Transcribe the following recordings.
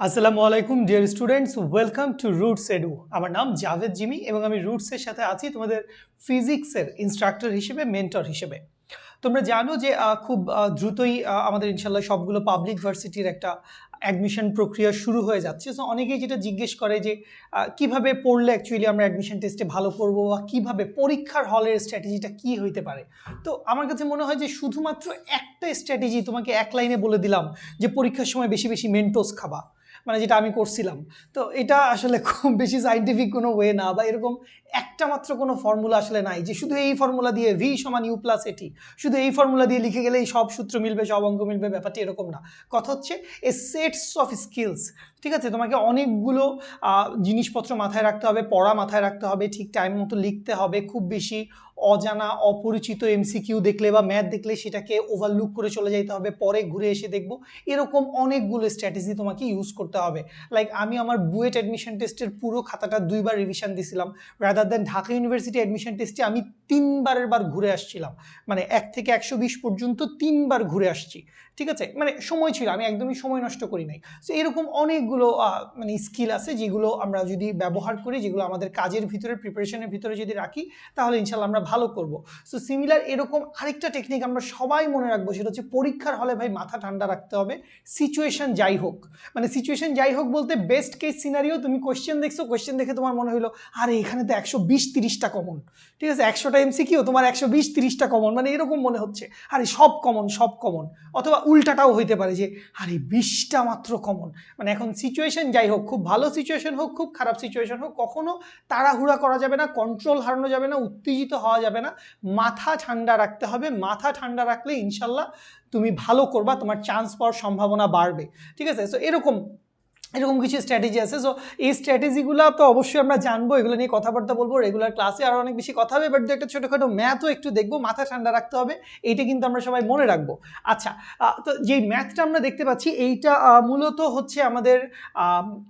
আসসালামু আলাইকুম dear students, welcome to roots edu. আমার নাম জাভেদ জিমি এবং আমি রুটসের সাথে আছি তোমাদের ফিজিক্সের ইনস্ট্রাক্টর হিসেবে, মেন্টর হিসেবে। তোমরা জানো যে খুব দ্রুতই আমাদের ইনশাল্লাহ সবগুলো পাবলিক ভার্সিটির একটা অ্যাডমিশন প্রক্রিয়া শুরু হয়ে যাচ্ছে। সো অনেকেই যেটা জিজ্ঞেস করে যে কিভাবে পড়লে অ্যাকচুয়ালি আমরা অ্যাডমিশন টেস্টে ভালো করবো, বা কিভাবে পরীক্ষার হলের স্ট্র্যাটেজিটা কি হইতে পারে। তো আমার কাছে মনে হয় যে শুধুমাত্র একটা স্ট্র্যাটেজি তোমাকে এক লাইনে বলে দিলাম যে পরীক্ষার সময় বেশি বেশি মেন্টোস খাবা, মানে যেটা আমি করছিলাম। তো এটা আসলে খুব বেশি সাইন্টিফিক কোনো ওয়ে না, বা এরকম একটা মাত্র কোনো ফর্মুলা আসলে নাই যে শুধু এই ফর্মুলা দিয়ে ভি সমান ইউ প্লাস এটি, শুধু এই ফর্মুলা দিয়ে লিখে গেলেই সব সূত্র মিলবে, সব অঙ্ক মিলবে। ব্যাপারটি এরকম না। কথা হচ্ছে এ সেটস অফ স্কিলস। ঠিক আছে, তোমাকে অনেকগুলো জিনিসপত্র মাথায় রাখতে হবে, পড়া মাথায় রাখতে হবে, ঠিক টাইম মতো লিখতে হবে। খুব বেশি অজানা অপরিচিত এমসিকিউ দেখলে বা ম্যাথ দেখলে সেটাকে ওভারলুক করে চলে যেতে হবে, পরে ঘুরে এসে দেখবো। এরকম অনেকগুলো স্ট্র্যাটেজি তোমাকে ইউজ করতে হবে। লাইক আমি আমার বুয়েট অ্যাডমিশন টেস্টের পুরো খাতাটা 2বার রিভিশন দিছিলাম, rather than Dhaka university admission টেস্টে আমি 3বারের বার ঘুরে আসছিলাম। মানে 1 থেকে 120 পর্যন্ত 3বার ঘুরে আসছি। ঠিক আছে, মানে সময় ছিল, আমি একদমই সময় নষ্ট করি নাই। সো এরকম অনেকগুলো মানে স্কিল আছে যেগুলো আমরা যদি ব্যবহার করি, যেগুলো আমাদের কাজের ভিতরে, প্রিপারেশনের ভিতরে যদি রাখি, তাহলে ইনশাল্লাহ আমরা ভালো করব। সো সিমিলার এরকম আরেকটা টেকনিক আমরা সবাই মনে রাখবো, সেটা হচ্ছে পরীক্ষার হলে ভাই মাথা ঠান্ডা রাখতে হবে, সিচুয়েশন যাই হোক। মানে সিচুয়েশন যাই হোক বলতে বেস্ট কেস সিনারিও, তুমি কোয়েশ্চেন দেখছো, কোয়েশ্চেন দেখে তোমার মনে হলো আরে এখানে তো 120-30টা কমন। ঠিক আছে, 100টা এমসিকিউ, তোমার 120-30টা কমন, মানে এরকম মনে হচ্ছে আরে সব কমন সব কমন। অথবা উল্টাটাও হইতে পারে যে আরে 20টা মাত্র কমন। মানে এখন সিচুয়েশন যাই হোক, খুব ভালো সিচুয়েশন হোক, খুব খারাপ সিচুয়েশন হোক, কখনো তাড়াহুড়া করা যাবে না, কন্ট্রোল হারানো যাবে না, উত্তেজিত হওয়া যাবে না। মাথা ঠান্ডা রাখতে হবে। মাথা ঠান্ডা রাখলে ইনশাল্লাহ তুমি ভালো করবা, তোমার চান্স পাওয়ার সম্ভাবনা বাড়বে। ঠিক আছে, সো এরকম এরকম কিছু স্ট্র্যাটেজি আছে। সো এই স্ট্র্যাটেজিগুলো তো অবশ্যই আমরা জানবো, এগুলো নিয়ে কথাবার্তা বলবো রেগুলার ক্লাসে, আরও অনেক বেশি কথা হবে। বাট একটা ছোটোখাটো ম্যাথও একটু দেখবো, মাথা ঠান্ডা রাখতে হবে, এইটা কিন্তু আমরা সবাই মনে রাখবো। আচ্ছা, তো যেই ম্যাথটা আমরা দেখতে পাচ্ছি, এইটা মূলত হচ্ছে আমাদের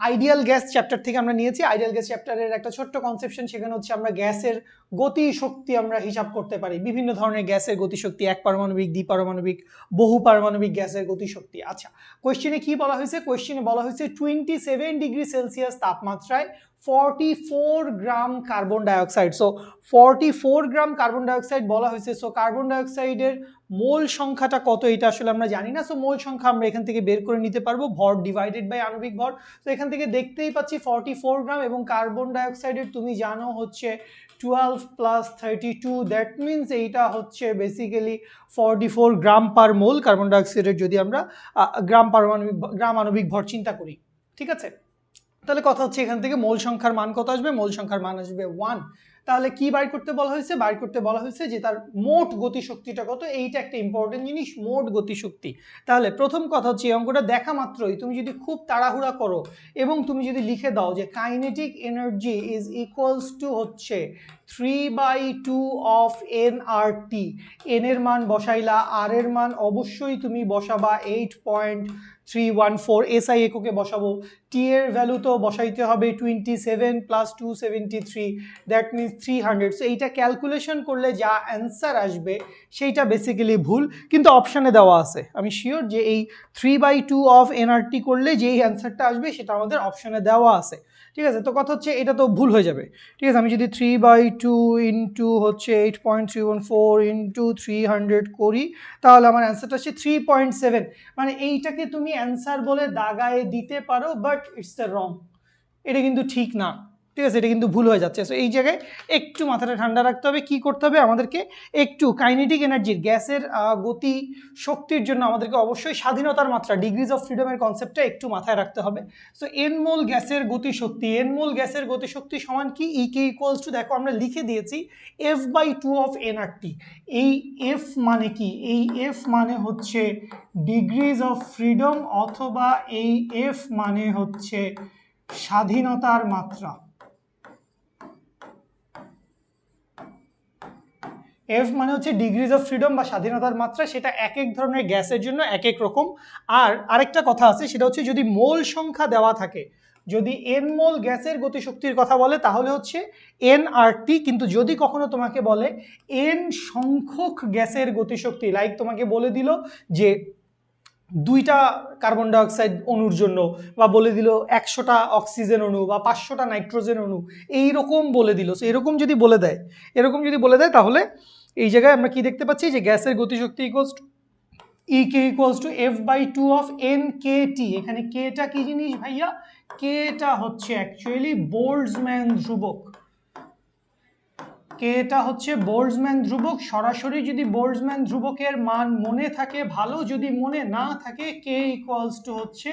আইডিয়াল গ্যাস চ্যাপ্টার থেকে আমরা নিয়েছি। আইডিয়াল গ্যাস চ্যাপ্টারের একটা ছোট্ট কনসেপশন, সেখানে হচ্ছে আমরা গ্যাসের গতি শক্তি আমরা হিসাব করতে পারি, বিভিন্ন ধরনের গ্যাসের গতিশক্তি, এক পারমাণবিক, দ্বিপারমাণবিক, বহু পারমাণবিক গ্যাসের গতিশক্তি। আচ্ছা, কোয়েশ্চেনে কি বলা হয়েছে? কোয়েশ্চেনে বলা হয়েছে 27 ডিগ্রি সেলসিয়াস তাপমাত্রায় 44 গ্রাম কার্বন ডাইঅক্সাইড। সো 44 গ্রাম কার্বন ডাইঅক্সাইড বলা হয়েছে। সো কার্বন ডাইঅক্সাইডের মোল সংখ্যাটা কত এটা আসলে আমরা জানি না। সো মোল সংখ্যা আমরা এখান থেকে বের করে নিতে পারবো, ভর ডিভাইডেড বাই আণবিক ভর। তো এখান থেকে দেখতেই পাচ্ছি 44 গ্রাম, এবং কার্বন ডাইঅক্সাইডের তুমি জানো হচ্ছে 12 + 32, দ্যাট মিনস এইটা হচ্ছে বেসিক্যালি 44 গ্রাম পার মোল কার্বন ডাইঅক্সাইডের, যদি আমরা গ্রাম আণবিক ভর চিন্তা করি। ঠিক আছে, তাহলে কথা হচ্ছে এখান থেকে মোল সংখ্যার মান কত আসবে? মোল সংখ্যার মান আসবে 1। তাহলে কি বাইর করতে বলা হয়েছে? বাইর করতে বলা হয়েছে যে তার মোট গতিশক্তিটা কত। এইটা একটা ইম্পর্টেন্ট জিনিস, মোট গতিশক্তি। তাহলে প্রথম কথা হচ্ছে এই অঙ্কটা দেখা মাত্রই তুমি যদি খুব তাড়াহুড়া করো এবং তুমি যদি লিখে দাও যে kinetic energy is equals to হচ্ছে 3/2 অফ nRT, n এর মান বসাইলা, আর এর মান অবশ্যই তুমি বসাবা 8.314, SI এককে বসাবো, টি এর ভ্যালু তো বসাইতে হবে 27 + 273, দ্যাট মিনস 300। সো এইটা ক্যালকুলেশন করলে যা অ্যান্সার আসবে সেইটা বেসিক্যালি ভুল, কিন্তু অপশানে দেওয়া আছে। আমি শিওর যে এই 3/2 অফ nRT করলে যেই অ্যান্সারটা আসবে সেটা আমাদের অপশানে দেওয়া আছে। ঠিক আছে, তো কথা হচ্ছে এটা তো ভুল হয়ে যাবে। ঠিক আছে, আমি যদি 3/2 ইন্টু হচ্ছে 8.314 ইন্টু 300 করি, তাহলে আমার অ্যান্সারটা হচ্ছে 3.7। মানে এইটাকে তুমি অ্যান্সার বলে দাগায় দিতে পারো, বাট ইটস দ্য রং, এটা কিন্তু ঠিক না। ঠিক আছে, এটা কিন্তু ভুল হয়ে যাচ্ছে। সো এই জায়গায় একটু মাথাটা ঠান্ডা রাখতে হবে। কি করতে হবে আমাদেরকে? একটু কাইনেটিক এনার্জির, গ্যাসের গতি শক্তির জন্য আমাদেরকে অবশ্যই স্বাধীনতার মাত্রা, ডিগ্রিজ অফ ফ্রিডমের কনসেপ্টটা একটু মাথায় রাখতে হবে। সো এন মোল গ্যাসের গতিশক্তি, এন মোল গ্যাসের গতিশক্তি সমান কি? ইকে ইকুয়ালস টু, দেখো আমরা লিখে দিয়েছি F/2 অফ nRT। এই এফ মানে কি? এই এফ মানে হচ্ছে ডিগ্রিজ অফ ফ্রিডম, অথবা এই এফ মানে হচ্ছে স্বাধীনতার মাত্রা। এফ মানে হচ্ছে ডিগ্রিজ অফ ফ্রিডম বা স্বাধীনতার মাত্রা, সেটা এক এক ধরনের গ্যাসের জন্য এক এক রকম। আর আরেকটা কথা আছে, সেটা হচ্ছে যদি মোল সংখ্যা দেওয়া থাকে, যদি এন মোল গ্যাসের গতিশক্তির কথা বলে তাহলে হচ্ছে nRT, কিন্তু যদি কখনো তোমাকে বলে এন সংখ্যক গ্যাসের গতিশক্তি, লাইক তোমাকে বলে দিল যে 2টা কার্বন ডাইঅক্সাইড অণুর জন্য, বা বলে দিল 100টা অক্সিজেন অণু বা 500টা নাইট্রোজেন অণু, এইরকম বলে দিল। সো এরকম যদি বলে দেয় তাহলে এই জায়গায় আমরা কি দেখতে পাচ্ছি যে গ্যাসের গতিশক্তি equals to EK equals to F/2 of NKT। এখানে কেটা কি জিনিস ভাইয়া? কেটা হচ্ছে অ্যাকচুয়ালি বোল্টজম্যান ধ্রুবক। কেটা হচ্ছে বোল্টজম্যান ধ্রুবক। সরাসরি যদি বোল্টজম্যান ধ্রুবকের মান মনে থাকে ভালো, যদি মনে না থাকে কে ইকুয়ালস টু হচ্ছে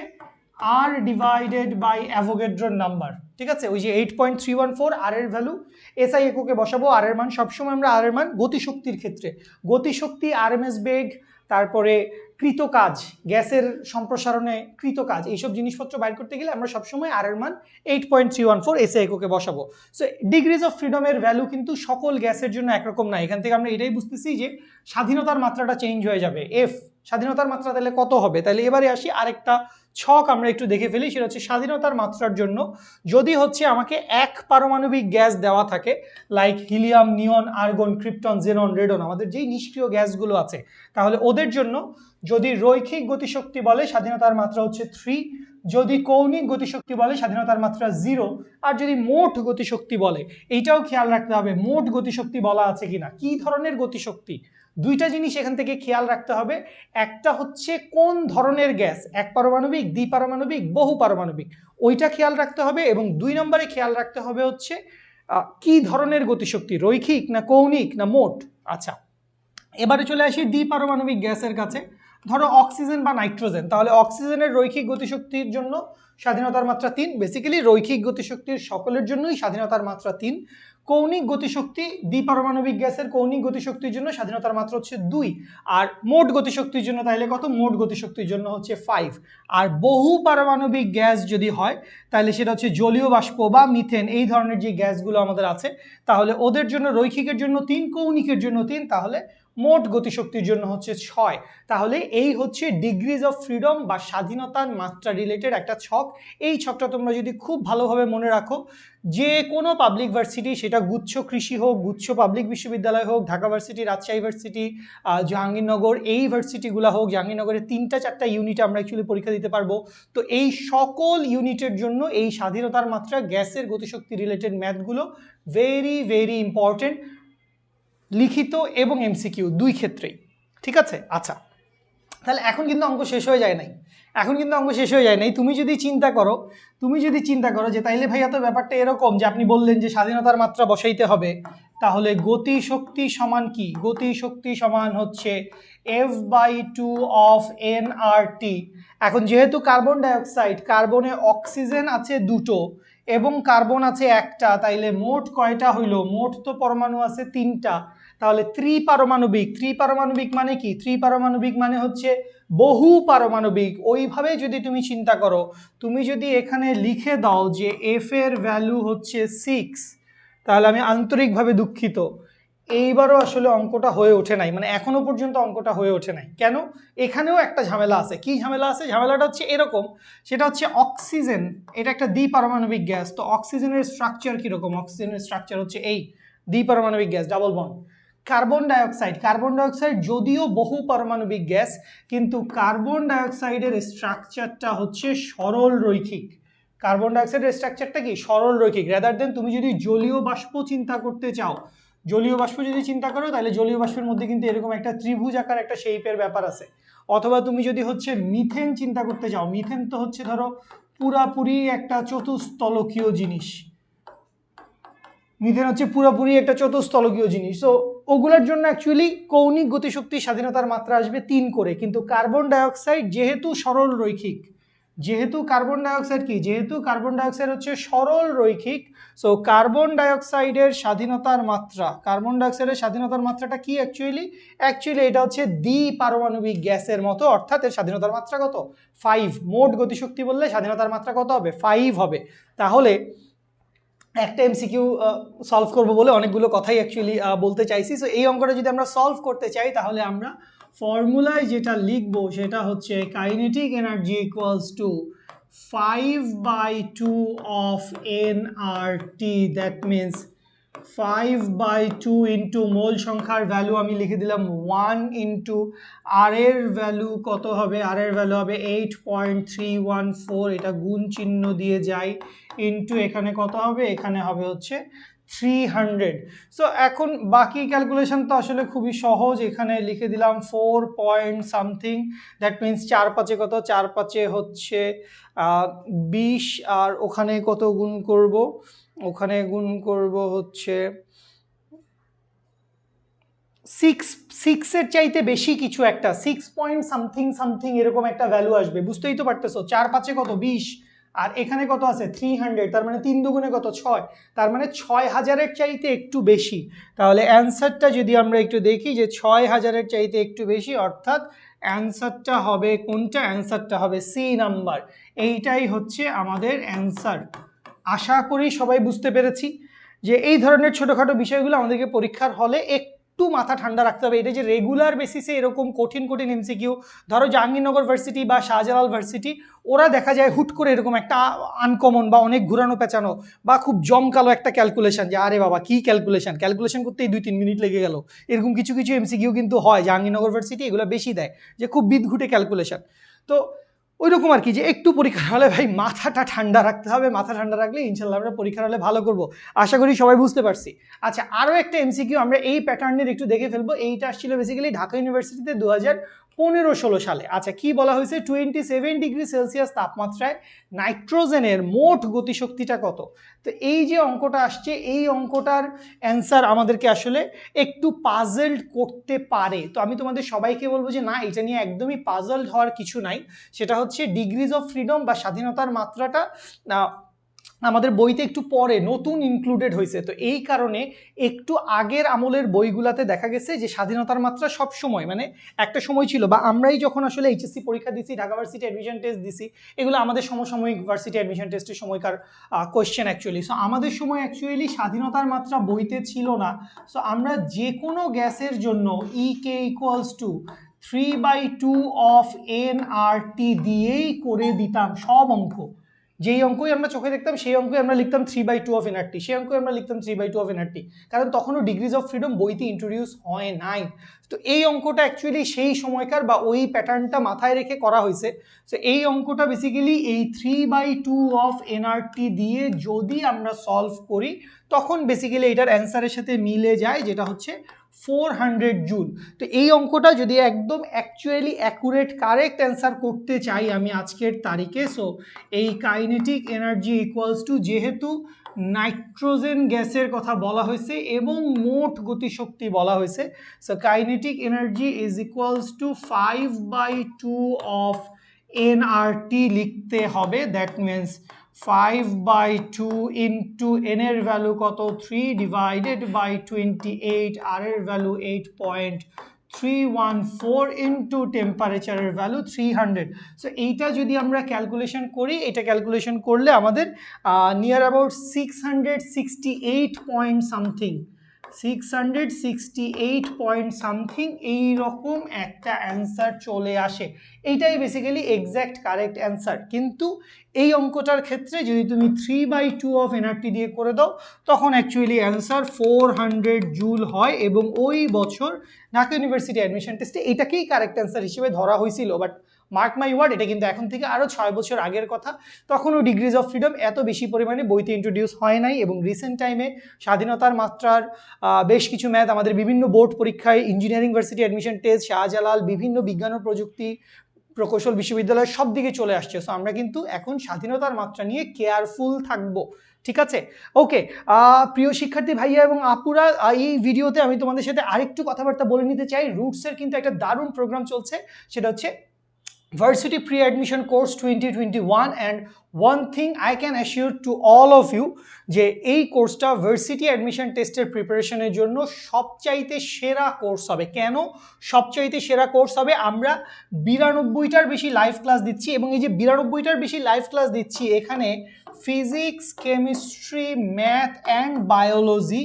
R ডিভাইডেড বাই অ্যাভোগাড্রোর নাম্বার। ঠিক আছে, ওই যে 8.314 আর এর ভ্যালু, এসআই এককে বসাবো আর এর মান। সবসময় আমরা আর এর মান গতিশক্তির ক্ষেত্রে, গতিশক্তি, আরএমএস বেগ, তারপরে কৃত কাজ, গ্যাসের সম্প্রসারণে কৃত কাজ, এইসব জিনিসপত্র বাইর করতে গেলে আমরা সবসময় আর এর মান 8.314 এসআই এককে বসাবো। সো ডিগ্রিজ অফ ফ্রিডমের ভ্যালু কিন্তু সকল গ্যাসের জন্য একরকম না। এখান থেকে আমরা এটাই বুঝতেছি যে স্বাধীনতার মাত্রাটা চেঞ্জ হয়ে যাবে। এফ স্বাধীনতার মাত্রা তাহলে কত হবে? তাহলে এবারে আসি আরেকটা ছক আমরা একটু দেখে ফেলি, সেটা হচ্ছে স্বাধীনতার মাত্রার জন্য যদি হচ্ছে আমাকে এক পারমাণবিক গ্যাস দেওয়া থাকে, লাইক হিলিয়াম, নিয়ন, আর্গন, ক্রিপ্টন, জেনন, রেডন, আমাদের যেই নিষ্ক্রিয় গ্যাসগুলো আছে, তাহলে ওদের জন্য যদি রৈখিক গতিশক্তি বলে স্বাধীনতার মাত্রা হচ্ছে 3, যদি কৌণিক গতিশক্তি বলে স্বাধীনতার মাত্রা 0, আর যদি মোট গতিশক্তি বলে, এইটাও খেয়াল রাখতে হবে মোট গতিশক্তি বলা আছে কিনা, কি ধরনের গতিশক্তি। দুইটা জিনিস এখান থেকে খেয়াল রাখতে হবে। একটা হচ্ছে কোন ধরনের গ্যাস, এক পারমাণবিক, দ্বিপারমাণবিক, বহু পারমাণবিক, ওইটা খেয়াল রাখতে হবে। এবং 2 নম্বরে খেয়াল রাখতে হবে হচ্ছে কি ধরনের গতিশক্তি, রৈখিক না কৌণিক না মোট। আচ্ছা, এবারে চলে আসি দ্বিপারমাণবিক গ্যাসের কাছে। ধরো অক্সিজেন বা নাইট্রোজেন, তাহলে অক্সিজেনের রৈখিক গতিশক্তির জন্য স্বাধীনতার মাত্রা 3। বেসিক্যালি রৈখিক গতিশক্তির সকলের জন্যই স্বাধীনতার মাত্রা 3। কৌণিক গতিশক্তি, দ্বিপারমাণবিক গ্যাসের কৌণিক গতিশক্তির জন্য স্বাধীনতার মাত্রা হচ্ছে 2। আর মোট গতিশক্তির জন্য তাহলে কত? মোট গতিশক্তির জন্য হচ্ছে 5। আর বহু পারমাণবিক গ্যাস যদি হয় তাহলে সেটা হচ্ছে জলীয় বাষ্প বা মিথেন, এই ধরনের যে গ্যাসগুলো আমাদের আছে, তাহলে ওদের জন্য রৈখিকের জন্য 3, কৌণিকের জন্য 3, তাহলে মোট গতিশক্তির জন্য হচ্ছে 6। তাহলে এই হচ্ছে ডিগ্রিজ অফ ফ্রিডম বা স্বাধীনতার মাত্রা রিলেটেড একটা ছক। এই ছকটা তোমরা যদি খুব ভালোভাবে মনে রাখো, যে কোনো পাবলিক ভার্সিটি, সেটা গুচ্ছ কৃষি হোক, গুচ্ছ পাবলিক বিশ্ববিদ্যালয় হোক, ঢাকা ভার্সিটি, রাজশাহী ভার্সিটি, জাহাঙ্গীরনগর, এই ভার্সিটিগুলো হোক, জাহাঙ্গীরনগরের 3-4টা ইউনিটে আমরা অ্যাকচুয়ালি পরীক্ষা দিতে পারবো। তো এই সকল ইউনিটের জন্য এই স্বাধীনতার মাত্রা, গ্যাসের গতিশক্তি রিলেটেড ম্যাথগুলো ভেরি ভেরি ইম্পর্টেন্ট, লিখিত এবং এমসিকিউ দুই ক্ষেত্রেই। ঠিক আছে? আচ্ছা, তাহলে এখন কিন্তু অঙ্ক শেষ হয়ে যায় নাই, তুমি যদি চিন্তা করো যে তাইলে ভাইয়া তো ব্যাপারটা এরকম যে আপনি বললেন যে স্বাধীনতার মাত্রা বসাইতে হবে, তাহলে গতিশক্তি সমান কি? গতিশক্তি সমান হচ্ছে F/2 অফ nRT। এখন যেহেতু কার্বন ডাইঅক্সাইড, কার্বনে অক্সিজেন আছে 2টো এবং কার্বন আছে 1টা, তাইলে মোট কয়টা হইল? মোট তো পরমাণু আছে 3টা, তাহলে ত্রিপারমাণবিক মানে কি? ত্রিপারমাণবিক মানে হচ্ছে বহু পারমাণবিক। ওইভাবে যদি তুমি চিন্তা করো, তুমি যদি এখানে লিখে দাও যে এফ এর ভ্যালু হচ্ছে 6, তাহলে আমি আন্তরিকভাবে দুঃখিত, এইবারও আসলে অঙ্কটা হয়ে ওঠে নাই, মানে এখনো পর্যন্ত অঙ্কটা হয়ে ওঠে নাই। কেন? এখানেও একটা ঝামেলা আছে। কি ঝামেলা আছে? ঝামেলাটা হচ্ছে এরকম, সেটা হচ্ছে অক্সিজেন, এটা একটা দ্বিপারমাণবিক গ্যাস। তো অক্সিজেনের স্ট্রাকচার কিরকম? অক্সিজেনের স্ট্রাকচার হচ্ছে এই দ্বিপারমাণবিক গ্যাস, ডাবল বন্ড। কার্বন ডাইঅক্সাইড যদিও বহু পারমাণবিক গ্যাস, কিন্তু কার্বন ডাইঅক্সাইডের স্ট্রাকচারটা হচ্ছে সরল রৈখিক। কার্বন ডাইঅক্সাইডের স্ট্রাকচারটা কি? সরল রৈখিক। রাদার দেন তুমি যদি জলীয় বাষ্প চিন্তা করতে চাও, জলীয় বাষ্প যদি চিন্তা করো, তাহলে জলীয় বাষ্পের মধ্যে কিন্তু এরকম একটা ত্রিভুজ আকার একটা শেপের ব্যাপার আছে। অথবা তুমি যদি হচ্ছে মিথেন চিন্তা করতে চাও, মিথেন তো হচ্ছে ধরো পুরাপুরি একটা চতুস্তলকীয় জিনিস, মিথেন হচ্ছে পুরোপুরি একটা চতুস্তলকীয় জিনিস। তো ওগুলোর জন্য অ্যাকচুয়ালি কৌণিক গতিশক্তি স্বাধীনতার মাত্রা আসবে 3 করে। কিন্তু কার্বন ডাইঅক্সাইড যেহেতু সরল রৈখিক, যেহেতু কার্বন ডাইঅক্সাইড হচ্ছে সরল রৈখিক, সো কার্বন ডাইঅক্সাইডের স্বাধীনতার মাত্রাটা কি অ্যাকচুয়ালি এটা হচ্ছে দ্বিপারমাণবিক গ্যাসের মতো, অর্থাৎ এর স্বাধীনতার মাত্রা কত? 5। মোট গতিশক্তি বললে স্বাধীনতার মাত্রা কত হবে? 5 হবে। তাহলে একটা এমসিকিউ সলভ করবো বলে অনেকগুলো কথাই অ্যাকচুয়ালি বলতে চাইছি। সো এই অঙ্কটা যদি আমরা সলভ করতে চাই, তাহলে আমরা ফর্মুলায় যেটা লিখবো সেটা হচ্ছে kinetic energy equals to 5/2 of nRT, that means 5/2 into mole সংখ্যার ভ্যালু আমি লিখে দিলাম 1 ইন্টু আর এর ভ্যালু কত হবে, আর এর ভ্যালু হবে 8.314, এটা গুণ চিহ্ন দিয়ে যাই, ইন্টু এখানে কত হবে, এখানে হবে হচ্ছে 300। সো এখন বাকি ক্যালকুলেশন তো আসলে খুবই সহজ, এখানে লিখে দিলাম 4 পয়েন্ট সামথিং, দ্যাট মিনস 4×5 কত, 4×5 হচ্ছে 20, আর ওখানে কত গুণ করব, ওখানে গুণ করব হচ্ছে 6 এর চাইতে বেশি কিছু একটা, 6 পয়েন্ট সামথিং সামথিং এরকম একটা ভ্যালু আসবে, বুঝতেই তো পারতেছো। 4×5 কত, 20, আর এখানে কত আছে 300, তার মানে 3 দুগুণে কত 6, তার মানে 6000-এর চাইতে একটু বেশি। তাহলে অ্যান্সারটা যদি আমরা একটু দেখি যে 6000-এর চাইতে একটু বেশি, অর্থাৎ অ্যান্সারটা হবে কোনটা, অ্যান্সারটা হবে সি নাম্বার। এইটাই হচ্ছে আমাদের অ্যান্সার। আশা করি সবাই বুঝতে পেরেছি যে এই ধরনের ছোটোখাটো বিষয়গুলো আমাদেরকে পরীক্ষার হলে একটু মাথা ঠান্ডা রাখতে হবে। এটা যে রেগুলার বেসিসে এরকম কঠিন কঠিন এমসিকিউ, ধরো জাহাঙ্গীরনগর ভার্সিটি বা শাহজালাল ভার্সিটি, ওরা দেখা যায় হুট করে এরকম একটা আনকমন বা অনেক ঘুরানো পেঁচানো বা খুব জমকালো একটা ক্যালকুলেশন, যে আরে বাবা কি ক্যালকুলেশন করতেই 2-3 মিনিট লেগে গেল, এরকম কিছু কিছু এমসিকিউ কিন্তু হয় জাহাঙ্গীরনগর ভার্সিটি, এগুলো বেশি দেয় যে খুব বিদঘুটে ক্যালকুলেশন। তো ওই রকম আর কি, যে একটু পরীক্ষার হলে ভাই মাথাটা ঠান্ডা রাখতে হবে, মাথা ঠান্ডা রাখলে ইনশাল্লাহ আমরা পরীক্ষার হলে ভালো করব, আশা করি সবাই বুঝতে পারছি। আচ্ছা, আরও একটা এমসিকিউ আমরা এই প্যাটার্নের একটু দেখে ফেলবো। এইটা আসছিল বেসিক্যালি ঢাকা ইউনিভার্সিটিতে 2015-16 সালে। আচ্ছা, কি বলা হয়েছে, 27 ডিগ্রি সেলসিয়াস তাপমাত্রায় নাইট্রোজেনের মোট গতিশক্তিটা কত। তো এই যে অঙ্কটা আসছে, এই অঙ্কটার অ্যান্সার আমাদেরকে আসলে একটু পাজলড করতে পারে। তো আমি তোমাদের সবাইকে বলবো যে না, এটা নিয়ে একদমই পাজলড হওয়ার কিছু নাই। সেটা হচ্ছে ডিগ্রিজ অফ ফ্রিডম বা স্বাধীনতার মাত্রাটা আমাদের বইতে একটু পরে নতুন ইনক্লুডেড হয়েছে। তো এই কারণে একটু আগের আমলের বইগুলাতে দেখা গেছে যে স্বাধীনতার মাত্রা সব সময়, মানে একটা সময় ছিল, বা আমরাই যখন আসলে এইচএসসি পরীক্ষা দিছি, ঢাকা ভার্সিটি অ্যাডমিশন টেস্ট দিছি, এগুলো আমাদের সমসাময়িক ভার্সিটি অ্যাডমিশন টেস্টের সময়কার কোয়েশ্চেন অ্যাকচুয়ালি। সো আমাদের সময় অ্যাকচুয়ালি স্বাধীনতার মাত্রা বইতে ছিল না। সো আমরা যে কোনো গ্যাসের জন্য ইকে ইকুয়ালস টু 3/2 অফ nRT দিয়েই করে দিতাম সব অঙ্ক। যেই অঙ্কই আমরা চোখে দেখতাম সেই অঙ্কই আমরা লিখতাম 3/2 অফ nRT, সেই অঙ্কই আমরা লিখতাম 3/2 অফ nRT, কারণ তখনও ডিগ্রিজ অফ ফ্রিডম বইতে ইন্ট্রোডিউস হয় নাই। তো এই অঙ্কটা অ্যাকচুয়ালি সেই সময়কার বা ওই প্যাটার্নটা মাথায় রেখে করা হয়েছে। তো এই অঙ্কটা বেসিক্যালি এই 3/2 অফ nRT দিয়ে যদি আমরা সলভ করি, তখন বেসিক্যালি এটার অ্যান্সারের সাথে মিলে যায়, যেটা হচ্ছে 400 জুল। তো এই অঙ্কটা যদি একদম অ্যাকচুয়ালি অ্যাকুরেট কারেক্ট অ্যান্সার করতে চাই আমি আজকের তারিখে, সো এই কাইনেটিক এনার্জি ইকুয়ালস টু, যেহেতু নাইট্রোজেন গ্যাসের কথা বলা হয়েছে এবং মোট গতিশক্তি বলা হয়েছে, so kinetic energy is equals to 5/2 of nRT লিখতে হবে। দ্যাট মিনস 5/2 ইন্টু n এর ভ্যালু কত 3 ডিভাইডেড বাই 28, আর এর ভ্যালু 8.314 ইন্টু টেম্পারেচারের ভ্যালু 300। সো এইটা যদি আমরা ক্যালকুলেশন করি, এটা ক্যালকুলেশন করলে আমাদের near about 668 point something, 668 point something এইরকম একটা অ্যান্সার চলে আসে। এইটাই বেসিক্যালি এক্স্যাক্ট কারেক্ট অ্যান্সার। কিন্তু এই অঙ্কটার ক্ষেত্রে যদি তুমি 3/2 অফ nRT দিয়ে করে দাও, তখন অ্যাকচুয়ালি অ্যান্সার 400 জুল হয়, এবং ওই বছর ঢাকা ইউনিভার্সিটি অ্যাডমিশন টেস্টে এটাকেই কারেক্ট অ্যান্সার হিসেবে ধরা হয়েছিল। বাট মার্ক মাই ওয়ার্ড, এটা কিন্তু এখন থেকে আরও 6 বছর আগের কথা, তখনও ডিগ্রিজ অফ ফ্রিডম এত বেশি পরিমাণে বইতে ইন্ট্রোডিউস হয় নাই। এবং রিসেন্ট টাইমে স্বাধীনতার মাত্রার বেশ কিছু ম্যাথ আমাদের বিভিন্ন বোর্ড পরীক্ষায়, engineering varsity admission test, Shahjalal, বিভিন্ন বিজ্ঞান ও প্রযুক্তি প্রকৌশল বিশ্ববিদ্যালয়ের সব দিকে চলে আসছে। সো আমরা কিন্তু এখন স্বাধীনতার মাত্রা নিয়ে কেয়ারফুল থাকবো, ঠিক আছে? ওকে, প্রিয় শিক্ষার্থী ভাইয়া এবং আপুরা, এই ভিডিওতে আমি তোমাদের সাথে আরেকটু কথাবার্তা বলে নিতে চাই। রুটসের কিন্তু একটা দারুণ প্রোগ্রাম চলছে, সেটা হচ্ছে varsity pre admission course 2021, and one thing I can assure to all of you, যে এই কোর্সটা ভার্সিটি অ্যাডমিশন টেস্টের প্রিপারেশনের জন্য সবচাইতে সেরা কোর্স হবে। কেন সবচাইতে সেরা কোর্স হবে? আমরা 92টার বেশি লাইভ ক্লাস দিচ্ছি, এবং এই যে 92টার বেশি লাইভ ক্লাস দিচ্ছি, এখানে physics, chemistry, math and biology,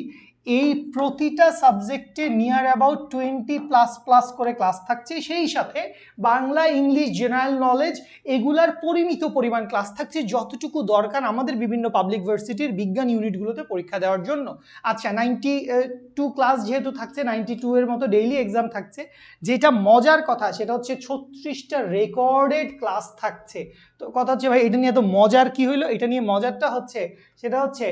এই প্রতিটা সাবজেক্টে নিয়ার অ্যাবাউট 20++ করে ক্লাস থাকছে, সেই সাথে বাংলা, ইংলিশ, জেনারেল নলেজ এগুলার পরিমিত পরিমাণ ক্লাস থাকছে, যতটুকু দরকার আমাদের বিভিন্ন পাবলিক ভার্সিটির বিজ্ঞান ইউনিটগুলোতে পরীক্ষা দেওয়ার জন্য। আচ্ছা, 92 ক্লাস যেহেতু থাকছে, 92 এর মতো ডেইলি এক্সাম থাকছে, যেটা মজার কথা সেটা হচ্ছে 36টা রেকর্ডেড ক্লাস থাকছে। তো কথা হচ্ছে ভাই এটা নিয়ে এত মজার কি হইলো? এটা নিয়ে মজারটা হচ্ছে সেটা হচ্ছে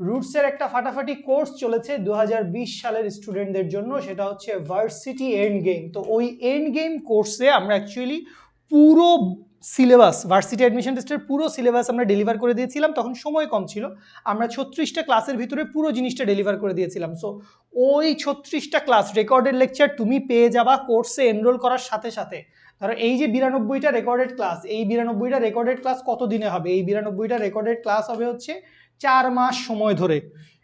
রুটসের একটা ফাটাফাটি কোর্স চলেছে 2020 সালের স্টুডেন্টদের জন্য, সেটা হচ্ছে ভার্সিটি এন্ড গেম। তো ওই এন্ড গেম কোর্সে আমরা অ্যাকচুয়ালি পুরো সিলেবাস, ভার্সিটি অ্যাডমিশন টেস্টের পুরো সিলেবাস আমরা ডেলিভার করে দিয়েছিলাম। তখন সময় কম ছিল, আমরা 36টা ক্লাসের ভিতরে পুরো জিনিসটা ডেলিভার করে দিয়েছিলাম। সো ওই 36টা ক্লাস রেকর্ডেড লেকচার তুমি পেয়ে যাবা কোর্সে এনরোল করার সাথে সাথে। ধরো এই যে 92টা রেকর্ডেড ক্লাস, এই 92টা রেকর্ডেড ক্লাস কত দিনে হবে? এই 92টা রেকর্ডেড ক্লাস হবে হচ্ছে 4 মাস সময় ধরে,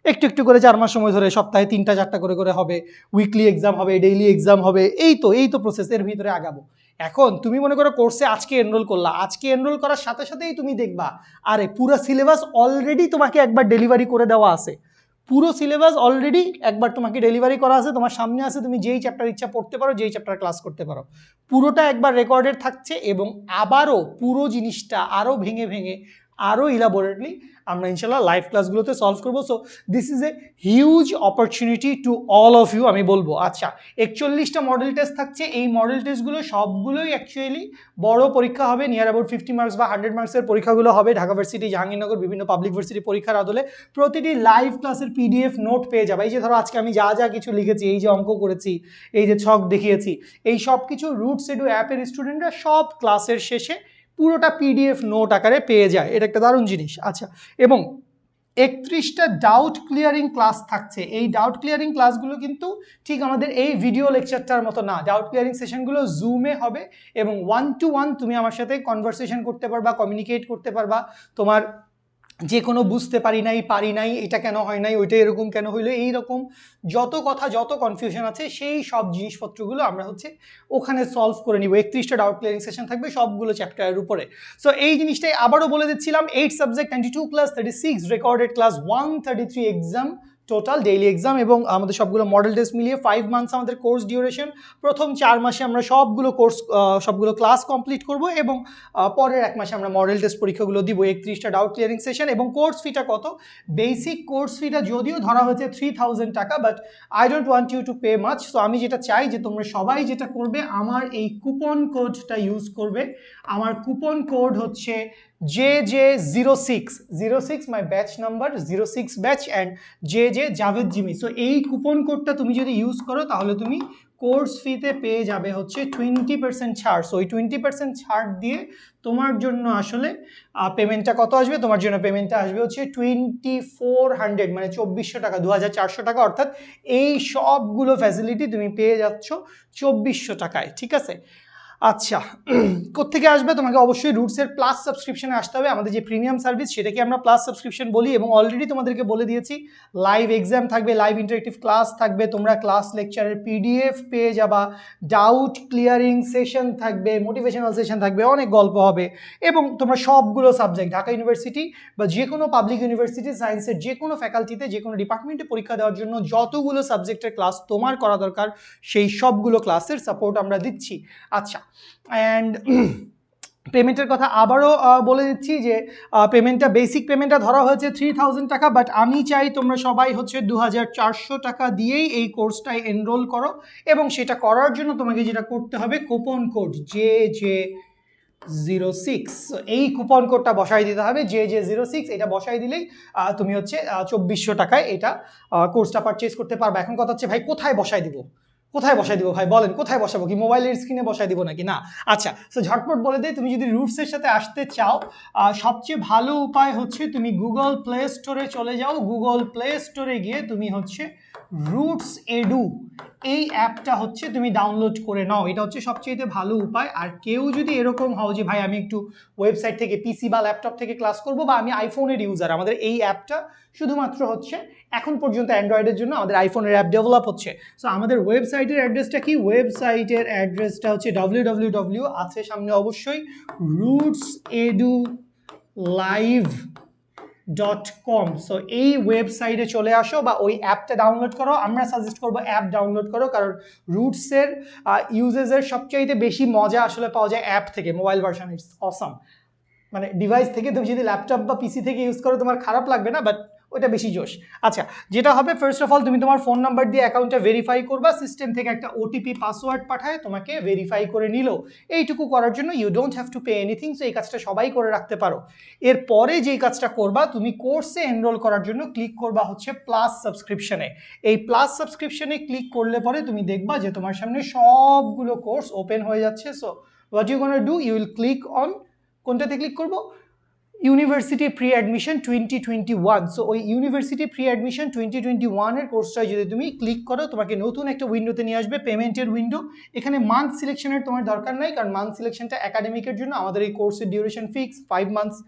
একটু একটু করে 4 মাস সময় ধরে, সপ্তাহে 3টা 4টা করে হবে, উইকলি এক্সাম হবে, ডেইলি এক্সাম হবে, এই তো প্রসেসের ভিতরে আগাবো। এখন তুমি মনে করো কোর্সে আজকে এনরোল করলা, আজকে এনরোল করার সাথে সাথেই তুমি দেখবা আরে পুরো সিলেবাস অলরেডি তোমাকে একবার ডেলিভারি করে দেওয়া আছে, পুরো সিলেবাস অলরেডি একবার তোমাকে ডেলিভারি করা আছে, তোমার সামনে আছে, তুমি যেই চ্যাপ্টার ইচ্ছা পড়তে পারো, যেই চ্যাপ্টার ক্লাস করতে পারো, পুরোটা একবার রেকর্ডেড থাকছে। এবং আবারও পুরো জিনিসটা আরও ভেঙে ভেঙে আরও ইলাবোরেটলি আমরা ইনশাল্লাহ লাইভ ক্লাসগুলোতে সলভ করবো। So this is a huge opportunity to all of you, আমি বলবো। আচ্ছা, 41টা মডেল টেস্ট থাকছে, এই মডেল টেস্টগুলো সবগুলোই অ্যাকচুয়ালি বড় পরীক্ষা হবে, নিয়ার অ্যাবাউট 50 মার্কস বা 100 মার্কসের পরীক্ষাগুলো হবে ঢাকা ভার্সিটি, জাহাঙ্গীরনগর, বিভিন্ন পাবলিক ভার্সিটি পরীক্ষার আদলে। প্রতিটি লাইভ ক্লাসের পিডিএফ নোট পেয়ে যাবে। এই যে ধরো আজকে আমি যা যা কিছু লিখেছি, এই যে অঙ্ক করেছি, এই যে ছক দেখিয়েছি, এই সব কিছু রুটস এডু অ্যাপের স্টুডেন্টরা সব ক্লাসের শেষে পুরোটা পিডিএফ নোট আকারে পেয়ে যায়। এটা একটা দারুণ জিনিস। আচ্ছা, এবং 31টা ডাউট ক্লিয়ারিং ক্লাস থাকছে। এই ডাউট ক্লিয়ারিং ক্লাসগুলো কিন্তু ঠিক আমাদের এই ভিডিও লেকচারটার মতো না, ডাউট ক্লিয়ারিং সেশনগুলো জুমে হবে এবং 1 to 1 তুমি আমার সাথে কনভারসেশন করতে পারবা, কমিউনিকেট করতে পারবা, তোমার যে কোনো বুঝতে পারি নাই, এটা কেন হয় নাই, ওইটা এরকম কেন হইলো, এইরকম যত কথা, যত কনফিউশন আছে, সেই সব জিনিসপত্রগুলো আমরা হচ্ছে ওখানে সলভ করে নিব। 31টা ডাউট ক্লিয়ারিং সেশন থাকবে সবগুলো চ্যাপ্টারের উপরে। সো এই জিনিসটাই আবারও বলে দিচ্ছিলাম, 8 subject, 92 class, 36 recorded class, 133 exam total daily exam, এবং আমাদের সবগুলো মডেল টেস্ট মিলিয়ে 5 মান্থস আমাদের কোর্স ডিউরেশন। প্রথম 4 মাসে আমরা সবগুলো ক্লাস কমপ্লিট করব এবং পরের 1 মাসে আমরা মডেল টেস্ট পরীক্ষাগুলো দিব। 31টা ডাউট ক্লিয়ারিং সেশন। এবং কোর্স ফিটা কত? বেসিক কোর্স ফিটা যদিও ধরা হয়েছে 3000 টাকা, but I don't want you to pay much. সো আমি যেটা চাই যে তোমরা সবাই যেটা করবে, আমার এই কুপন কোডটা ইউজ করবে। আমার কুপন কোড হচ্ছে JJ06 my batch number, 06 batch, and JJ Javed Jimmy. So এই কুপন কোডটা তুমি যদি ইউজ করো তাহলে তুমি কোর্স ফিতে পেয়ে যাবে হচ্ছে 20% ছাড়। সো ওই 20% ছাড় দিয়ে তোমার জন্য আসলে পেমেন্টটা কত আসবে? তোমার জন্য পেমেন্টটা আসবে হচ্ছে 2400, মানে 2400 টাকা, 2400 টাকা। অর্থাৎ এই সবগুলো ফ্যাসিলিটি তুমি পেয়ে যাচ্ছ 2400 টাকায়, ঠিক আছে? আচ্ছা, কোত্থেকে আসবে? তোমাকে অবশ্যই রুটসের প্লাস সাবস্ক্রিপশনে আসতে হবে। আমাদের যে প্রিমিয়াম সার্ভিস সেটাকে আমরা প্লাস সাবস্ক্রিপশন বলি, এবং অলরেডি তোমাদেরকে বলে দিয়েছি লাইভ এক্সাম থাকবে, লাইভ ইন্টারেক্টিভ ক্লাস থাকবে, তোমরা ক্লাস লেকচারের পিডিএফ পেয়ে যাবা, ডাউট ক্লিয়ারিং সেশন থাকবে, মোটিভেশনাল সেশন থাকবে, অনেক গল্প হবে, এবং তোমরা সবগুলো সাবজেক্ট ঢাকা ইউনিভার্সিটি বা যে কোনো পাবলিক ইউনিভার্সিটি, সায়েন্সের যে কোনো ফ্যাকাল্টিতে, যে কোনো ডিপার্টমেন্টে পরীক্ষা দেওয়ার জন্য যতগুলো সাবজেক্টের ক্লাস তোমার করা দরকার সেই সবগুলো ক্লাসের সাপোর্ট আমরা দিচ্ছি। আচ্ছা, অ্যান্ড পেমেন্টের কথা আবারও বলে দিচ্ছি যে পেমেন্টটা, বেসিক পেমেন্টটা ধরা হয়েছে 3000 টাকা, বাট আমি চাই তোমরা সবাই হচ্ছে 2400 টাকা দিয়েই এই কোর্সটায় এনরোল করো। এবং সেটা করার জন্য তোমাকে যেটা করতে হবে, কুপন কোড JJ06, এই কুপন কোডটা বসাই দিতে হবে, JJ06। এটা বসাই দিলেই তুমি হচ্ছে 2400 টাকায় এটা কোর্সটা পারচেজ করতে পারবে। এখন কথা হচ্ছে ভাই কোথায় বসাই দিব? কোথায় বসাই দিব ভাই বলেন, কোথায় বসাবো? কি মোবাইলের স্ক্রিনে বসাই দিব নাকি? না। আচ্ছা, তো ঝটপট বলে দেই, তুমি যদি রুটসের সাথে আসতে চাও, সবচেয়ে ভালো উপায় হচ্ছে তুমি গুগল প্লে স্টোরে চলে যাও। গুগল প্লে স্টোরে গিয়ে তুমি হচ্ছে রুটস এডু এই অ্যাপটা হচ্ছে তুমি ডাউনলোড করে নাও। এটা হচ্ছে সবচেয়ে ভালো উপায়। আর কেউ যদি এরকম হও যে ভাই আমি একটু ওয়েবসাইট থেকে, পিসি বা ল্যাপটপ থেকে ক্লাস করব, বা আমি আইফোনের ইউজার, আমাদের এই অ্যাপটা শুধুমাত্র হচ্ছে এখন পর্যন্ত অ্যান্ড্রয়েডের জন্য, আমাদের আইফোনের অ্যাপ ডেভেলপ হচ্ছে। সো আমাদের ওয়েবসাইটের অ্যাড্রেসটা কি? ওয়েবসাইটের অ্যাড্রেসটা হচ্ছে www আছে সামনে অবশ্যই, roots edu live rootsed.com। So এই ওয়েবসাইটে চলে আসো বা ওই অ্যাপটা ডাউনলোড করো। আমরা সাজেস্ট করবো অ্যাপ ডাউনলোড করো, কারণ রুটসের ইউজেসের সবচাইতে বেশি মজা আসলে পাওয়া যায় অ্যাপ থেকে। মোবাইল ভার্সন ইটস অসাম, মানে ডিভাইস থেকে তুমি যদি ল্যাপটপ বা পিসি থেকে ইউজ করো তোমার খারাপ লাগবে না, বাট ওটা বেশি জোশ। আচ্ছা, যেটা হবে ফার্স্ট অফ অল তুমি তোমার ফোন নাম্বার দিয়ে অ্যাকাউন্টটা ভেরিফাই করবা, সিস্টেম থেকে একটা ওটিপি পাসওয়ার্ড পাঠায় তোমাকে ভেরিফাই করে নিল। এইটুকু করার জন্য you don't have to pay anything. So এই কাজটা সবাই করে রাখতে পারো। এরপরে যেই কাজটা করবা, তুমি কোর্সে এনরোল করার জন্য ক্লিক করবা হচ্ছে প্লাস সাবস্ক্রিপশনে। এই প্লাস সাবস্ক্রিপশনে ক্লিক করলে পরে তুমি দেখবা যে তোমার সামনে সবগুলো কোর্স ওপেন হয়ে যাচ্ছে। So what you gonna do, you will click on, কোনটাতে ক্লিক করবো, ইউনিভার্সিটি প্রি অ্যাডমিশন 2021। সো ওই ইউনিভার্সিটি প্রি অ্যাডমিশন 2021 কোর্সটায় যদি তুমি ক্লিক করো, তোমাকে নতুন একটা উইন্ডোতে নিয়ে আসবে, পেমেন্টের উইন্ডো। এখানে মান্থ সিলেকশনের তোমার দরকার নাই, কারণ মান্থ সিলেকশনটা একাডেমিকের জন্য। আমাদের এই কোর্সের ডিউরেশন ফিক্স 5 মান্থস।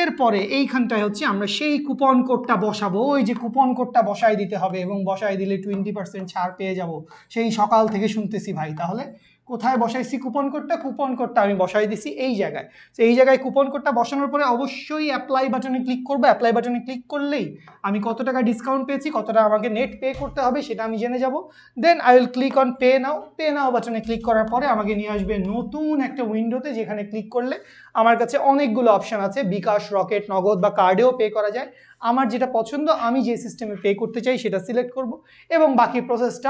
এরপরে এইখানটায় হচ্ছে আমরা সেই কুপন কোডটা বসাবো। ওই যে কুপন কোডটা বসাই দিতে হবে, এবং বসাই দিলে 20% ছাড় পেয়ে যাব। সেই সকাল থেকে শুনতেছি ভাই। তাহলে কোথায় বসাইছি কুপন কোডটা? কুপন কোডটা আমি বসাই দিছি এই জায়গায়। তো এই জায়গায় কুপন কোডটা বসানোর পরে অবশ্যই অ্যাপ্লাই বাটনে ক্লিক করবো। অ্যাপ্লাই বাটনে ক্লিক করলেই আমি কত টাকা ডিসকাউন্ট পেয়েছি, কতটা আমাকে নেট পে করতে হবে সেটা আমি জেনে যাব। Then I will click on pay now. Pay now বাটনে ক্লিক করার পরে আমাকে নিয়ে আসবে নতুন একটা উইন্ডোতে, যেখানে ক্লিক করলে আমার কাছে অনেকগুলো অপশান আছে। বিকাশ, রকেট, নগদ বা কার্ডেও পে করা যায়। আমার যেটা পছন্দ, আমি যে সিস্টেমে পে করতে চাই সেটা সিলেক্ট করব, এবং বাকি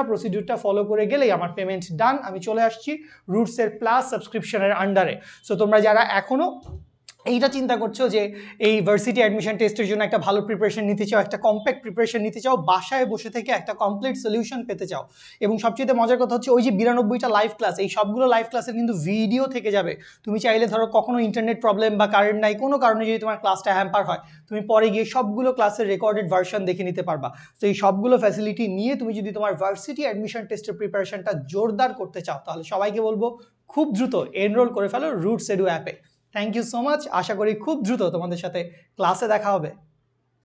প্রসিডিউরটা ফলো করে গেলেই আমার পেমেন্ট ডান। আমি চলে আসছি রুটসের প্লাস সাবস্ক্রিপশনের আন্ডারে। সো তোমরা যারা এখনও এইটা চিন্তা করছো যে এই ভার্সিটি অ্যাডমিশন টেস্টের জন্য একটা ভালো প্রিপারেশন নিতে চাও, একটা কম্প্যাক্ট প্রিপারেশন নিতে চাও, বাসায় বসে থেকে একটা কমপ্লিট সলিউশন পেতে চাও, এবং সবচেয়ে মজার কথা হচ্ছে ওই যে 92টা লাইভ ক্লাস, এই সবগুলো লাইভ ক্লাসের কিন্তু ভিডিও থেকে যাবে। তুমি চাইলে ধরো কখনো ইন্টারনেট প্রবলেম বা কারেন্ট নাই, কোনো কারণে যদি তোমার ক্লাসটা হ্যাম্পার হয়, তুমি পরে গিয়ে সবগুলো ক্লাসের রেকর্ডেড ভার্সন দেখে নিতে পারবা। তো এই সবগুলো ফ্যাসিলিটি নিয়ে তুমি যদি তোমার ভার্সিটি অ্যাডমিশন টেস্টের প্রিপারেশনটা জোরদার করতে চাও, তাহলে সবাইকে বলবো খুব দ্রুত এনরোল করে ফেলো রুটস এডু অ্যাপে। Thank you so much. আশা করি খুব দ্রুত তোমাদের সাথে ক্লাসে দেখা হবে।